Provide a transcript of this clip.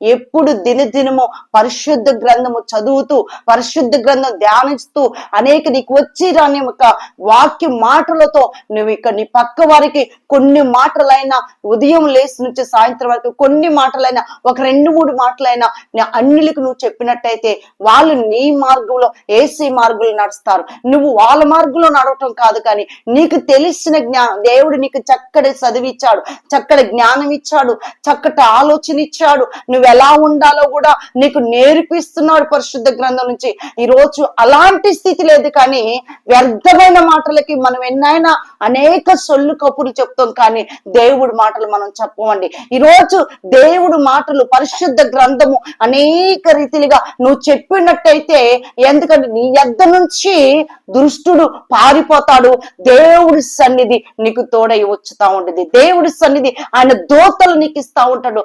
ఎప్పుడు దినదినము పరిశుద్ధ గ్రంథము చదువుతూ, పరిశుద్ధ గ్రంథం ధ్యానిస్తూ, నీకు వచ్చి రాని ఒక వాక్య మాటలతో నువ్వు ఇక నీ పక్క వారికి కొన్ని మాటలైనా, ఉదయం లేచి నుంచి సాయంత్రం వరకు కొన్ని మాటలైనా, ఒక 2-3 మాటలైనా అన్నిలకు నువ్వు చెప్పినట్టయితే వాళ్ళు నీ మార్గంలో, ఏసీ మార్గంలో నడుస్తారు. నువ్వు వాళ్ళ మార్గంలో నడవటం కాదు, కానీ నీకు తెలిసిన జ్ఞానం, దేవుడు నీకు చక్కటి చదివిచ్చాడు, చక్కటి జ్ఞానం ఇచ్చాడు, చక్కటి ఆలోచన ఇచ్చాడు. నువ్వు ఎలా ఉండాలో కూడా నీకు నేర్పిస్తున్నాడు పరిశుద్ధ గ్రంథం నుంచి. ఈ రోజు అలాంటి స్థితి లేదు, కానీ వ్యర్థమైన మాటలకి మనం ఎన్నైనా అనేక సొల్లు కప్పులు చెప్తాం, కానీ దేవుడి మాటలు మనం చెప్పమండి. ఈ రోజు దేవుడు మాటలు, పరిశుద్ధ గ్రంథము అనేక రీతిలుగా నువ్వు చెప్పినట్టయితే, ఎందుకంటే నీ యొద్ద నుంచి దుష్టుడు పారిపోతాడు. దేవుడి సన్నిధి నీకు తోడై వచ్చుతా ఉంటుంది. దేవుడి సన్నిధి ఆయన దూతలు నీకు ఇస్తా ఉంటాడు.